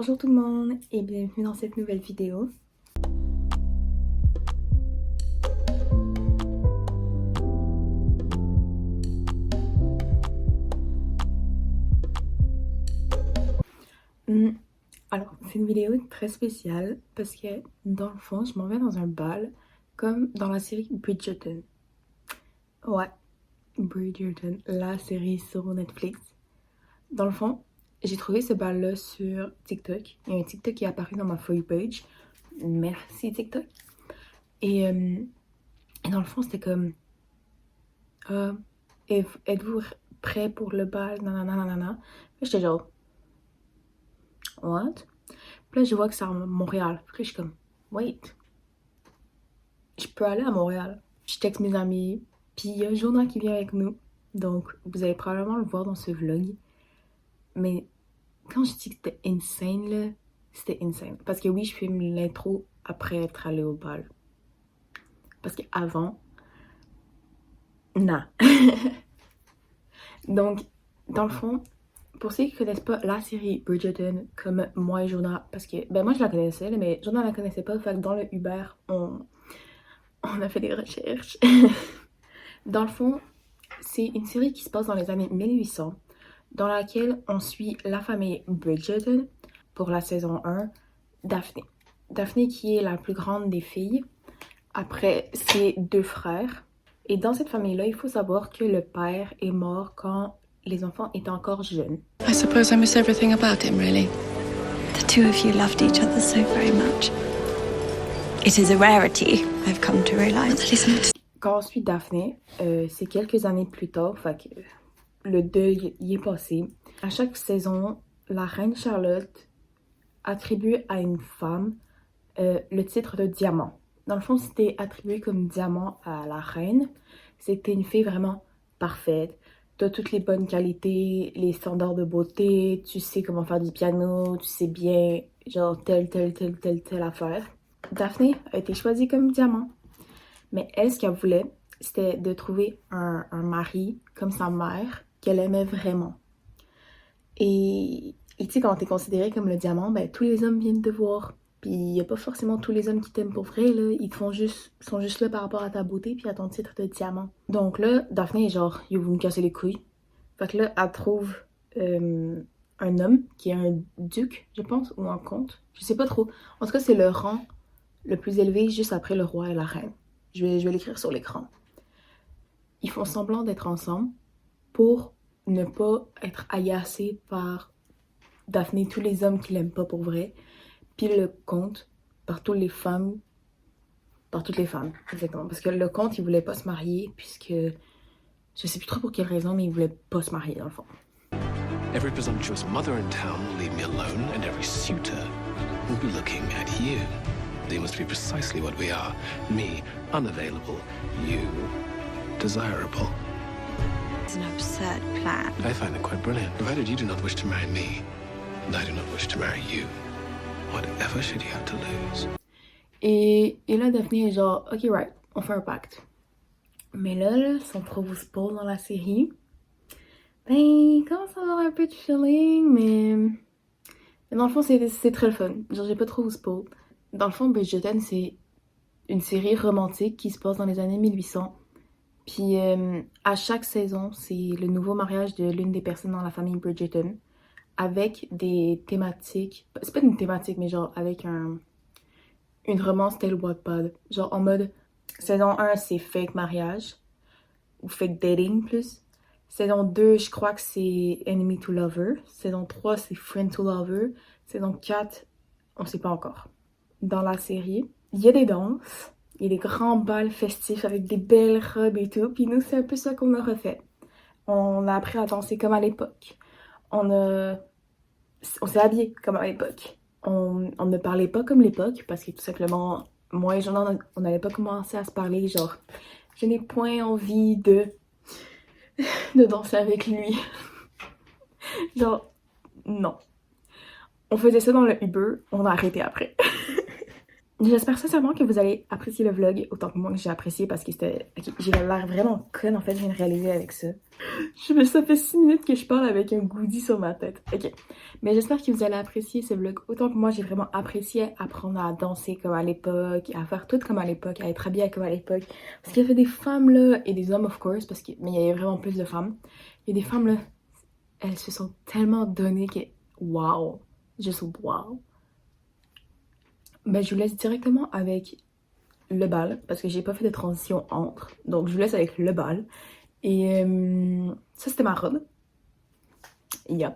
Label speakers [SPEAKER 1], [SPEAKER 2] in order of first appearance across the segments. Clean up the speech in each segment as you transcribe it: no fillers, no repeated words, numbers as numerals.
[SPEAKER 1] Bonjour tout le monde et bienvenue dans cette nouvelle vidéo. Alors, c'est une vidéo très spéciale parce que dans le fond, je m'en vais dans un bal comme dans la série Bridgerton. Ouais, Bridgerton, la série sur Netflix. Dans le fond, j'ai trouvé ce bal-là sur TikTok. Il y a un TikTok qui est apparu dans ma For You page. Merci TikTok. Et dans le fond, c'était comme... êtes-vous prêts pour le bal? Nanana, nanana. J'étais genre... What? Puis là, je vois que c'est à Montréal. Puis là, je suis comme... Wait. Je peux aller à Montréal. Je texte mes amis. Puis il y a Jonah qui vient avec nous. Donc, vous allez probablement le voir dans ce vlog. Mais quand je dis que c'était insane, là, c'était insane. Parce que oui, je filme l'intro après être allée au bal. Parce qu'avant... Non. Donc, dans le fond, pour ceux qui connaissent pas la série Bridgerton, comme moi et Jonah, parce que, ben moi je la connaissais, mais Jonah la connaissait pas, fait que dans le Uber, on a fait des recherches. Dans le fond, c'est une série qui se passe dans les années 1800, dans laquelle on suit la famille Bridgerton, pour la saison 1, Daphné. Daphné qui est la plus grande des filles, après ses deux frères. Et dans cette famille-là, il faut savoir que le père est mort quand les enfants étaient encore jeunes.
[SPEAKER 2] I suppose I miss everything about him, really.
[SPEAKER 3] The two of you loved each other so very much. It is a rarity, I've come to realize.
[SPEAKER 2] That isn't.
[SPEAKER 1] Quand on suit Daphné, c'est quelques années plus tard, fait que le deuil y est passé. À chaque saison, la reine Charlotte attribue à une femme le titre de diamant. Dans le fond, c'était attribué comme diamant à la reine. C'était une fille vraiment parfaite. T'as toutes les bonnes qualités, les standards de beauté, tu sais comment faire du piano, tu sais bien, genre, telle affaire. Daphné a été choisie comme diamant. Mais elle, ce qu'elle voulait, c'était de trouver un mari comme sa mère, qu'elle aimait vraiment. Et tu sais, quand t'es considéré comme le diamant, ben tous les hommes viennent te voir. Puis il n'y a pas forcément tous les hommes qui t'aiment pour vrai, là. Ils te sont juste là par rapport à ta beauté puis à ton titre de diamant. Donc là, Daphné est genre, yo, vous me cassez les couilles. Fait que là, elle trouve un homme qui est un duc, je pense, ou un comte. Je sais pas trop. En tout cas, c'est le rang le plus élevé juste après le roi et la reine. Je vais l'écrire sur l'écran. Ils font semblant d'être ensemble pour ne pas être agacés par Daphné, tous les hommes qui l'aiment pas pour vrai. Puis le comte, par toutes les femmes, exactement. Parce que le comte, il voulait pas se marier, puisque je sais plus trop pour quelle raison, mais il voulait pas se marier dans le fond.
[SPEAKER 4] Every presumptuous mother in town will leave me alone, and every suitor will be looking at you. They must be precisely what we are. Me, unavailable. You, desirable.
[SPEAKER 3] It's an absurd plan.
[SPEAKER 4] I find it quite brilliant. Provided you do not wish to marry me, and I do not wish to marry you. Whatever should you have to lose?
[SPEAKER 1] Et là, Daphné est genre, ok, right, on fait un pacte. Mais là, sans trop vous spoil dans la série, ben, il commence à avoir un peu de feeling, mais dans le fond, c'est très le fun. Genre, j'ai pas trop vous spoil. Dans le fond, Bridgerton, c'est une série romantique qui se passe dans les années 1800. Puis, à chaque saison, c'est le nouveau mariage de l'une des personnes dans la famille Bridgerton, avec des thématiques, c'est pas une thématique, mais genre avec une romance tel Wattpad. Genre en mode, saison 1, c'est fake mariage, ou fake dating plus. Saison 2, je crois que c'est enemy to lover. Saison 3, c'est friend to lover. Saison 4, on sait pas encore. Dans la série, il y a des danses, il y a des grands bals festifs avec des belles robes et tout. Puis nous, c'est un peu ça qu'on a refait. On a appris à danser comme à l'époque. On s'est habillé comme à l'époque. On ne parlait pas comme l'époque parce que tout simplement, moi et Jonah, on n'avait pas commencé à se parler. Genre, je n'ai point envie de danser avec lui. Genre, non. On faisait ça dans le Uber, on a arrêté après. J'espère sincèrement que vous allez apprécier le vlog autant que moi que j'ai apprécié parce que c'était... Ok, j'ai l'air vraiment conne en fait, je viens de réaliser avec ça. Ça fait 6 minutes que je parle avec un goodie sur ma tête. Ok, mais j'espère que vous allez apprécier ce vlog autant que moi j'ai vraiment apprécié apprendre à danser comme à l'époque, à faire tout comme à l'époque, à être habillée comme à l'époque. Parce qu'il y avait des femmes là, et des hommes of course, mais il y avait vraiment plus de femmes. Il y a des femmes là, elles se sont tellement données que... Wow! Juste wow! Ben, je vous laisse directement avec le bal, parce que j'ai pas fait de transition entre. Donc, je vous laisse avec le bal. Et ça, c'était ma robe. Yup.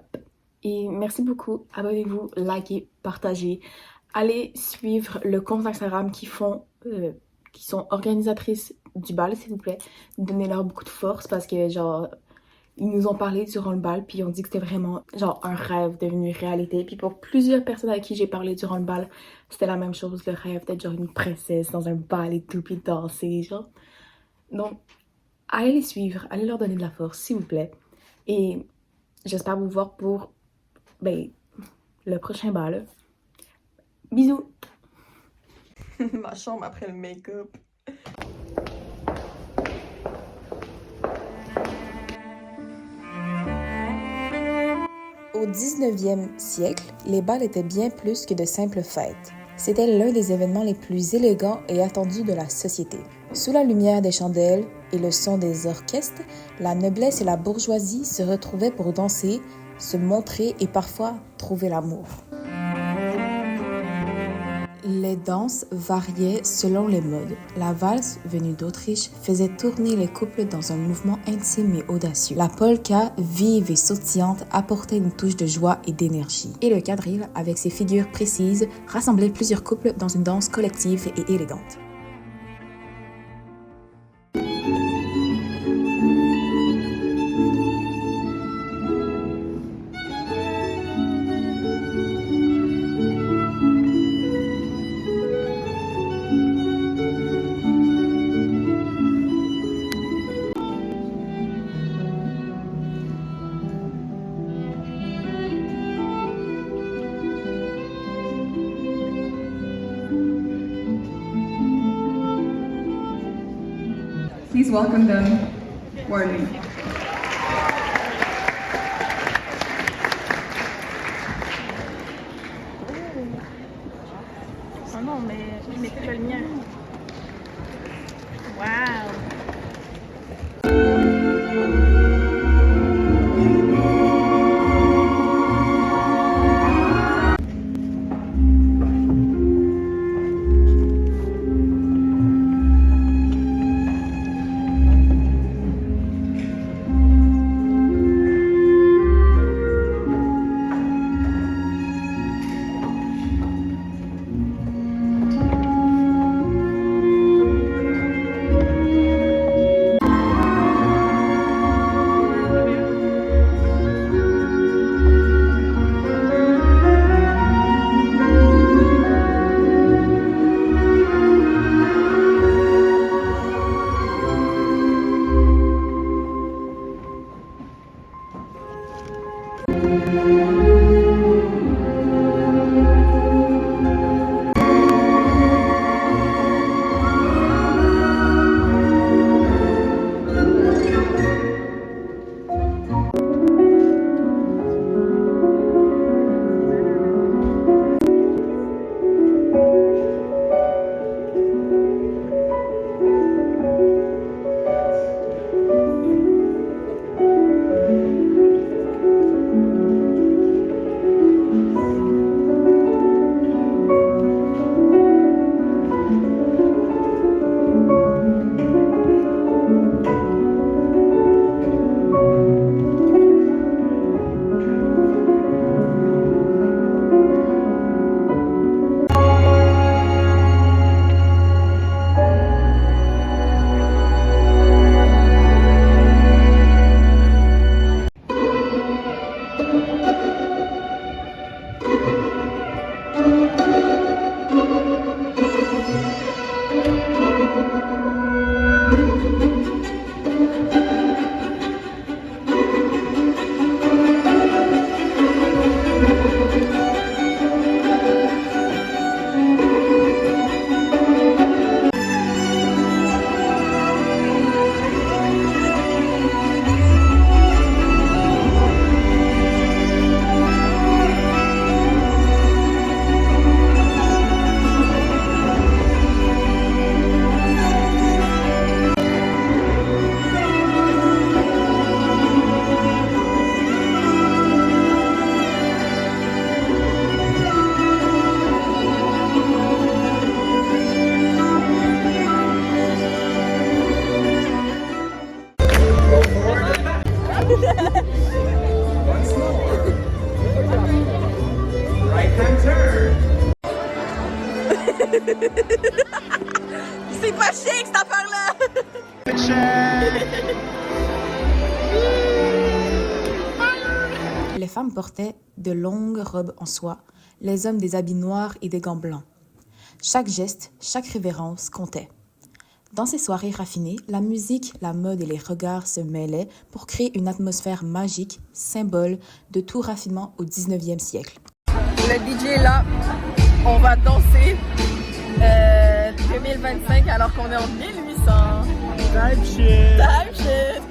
[SPEAKER 1] Et merci beaucoup. Abonnez-vous, likez, partagez. Allez suivre le compte Instagram qui sont organisatrices du bal, s'il vous plaît. Donnez-leur beaucoup de force parce que, genre... Ils nous ont parlé durant le bal, puis ils ont dit que c'était vraiment genre un rêve devenu réalité. Puis pour plusieurs personnes à qui j'ai parlé durant le bal, c'était la même chose, le rêve d'être genre une princesse dans un bal et tout, puis danser, genre. Donc, allez les suivre, allez leur donner de la force, s'il vous plaît. Et j'espère vous voir pour, le prochain bal. Bisous! Ma chambre après le make-up. Au 19e siècle, les bals étaient bien plus que de simples fêtes. C'était l'un des événements les plus élégants et attendus de la société. Sous la lumière des chandelles et le son des orchestres, la noblesse et la bourgeoisie se retrouvaient pour danser, se montrer et parfois trouver l'amour. Les danses variaient selon les modes. La valse, venue d'Autriche, faisait tourner les couples dans un mouvement intime et audacieux. La polka, vive et sautillante, apportait une touche de joie et d'énergie. Et le quadrille, avec ses figures précises, rassemblait plusieurs couples dans une danse collective et élégante.
[SPEAKER 5] Please welcome them warmly.
[SPEAKER 1] Oh non, mais je mettais la lumière. Wow!
[SPEAKER 6] C'est pas chic cette affaire-là!
[SPEAKER 1] Les femmes portaient de longues robes en soie, les hommes des habits noirs et des gants blancs. Chaque geste, chaque révérence comptait. Dans ces soirées raffinées, la musique, la mode et les regards se mêlaient pour créer une atmosphère magique, symbole de tout raffinement au 19e siècle.
[SPEAKER 6] Le DJ est là, on va danser 2025 alors qu'on est en 1800. Time shit! Time shit!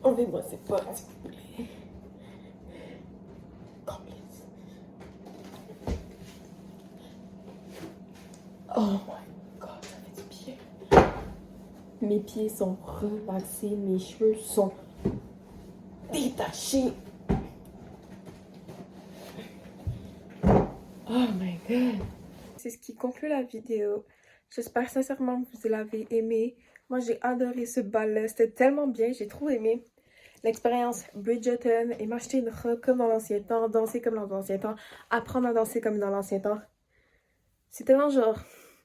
[SPEAKER 1] Enlevez-moi ces potes, s'il vous plaît. Complice. Oh my god, ça fait du bien. Mes pieds sont relaxés, mes cheveux sont détachés. Oh my god. C'est ce qui conclut la vidéo. J'espère sincèrement que vous l'avez aimé. Moi, j'ai adoré ce bal-là. C'était tellement bien. J'ai trop aimé l'expérience Bridgerton et m'acheter une robe comme dans l'ancien temps, danser comme dans l'ancien temps, apprendre à danser comme dans l'ancien temps. C'est tellement genre...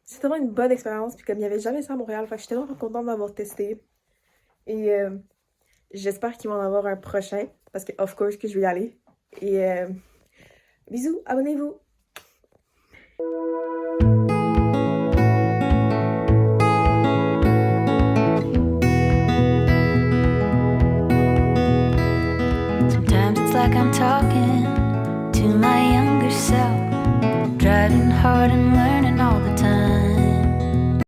[SPEAKER 1] C'est tellement une bonne expérience. Puis comme il n'y avait jamais ça à Montréal, fait que je suis tellement contente d'avoir testé. Et j'espère qu'il va en avoir un prochain. Parce que, of course, que je vais y aller. Et bisous, abonnez-vous.
[SPEAKER 3] Like I'm talking to my younger self, driving hard and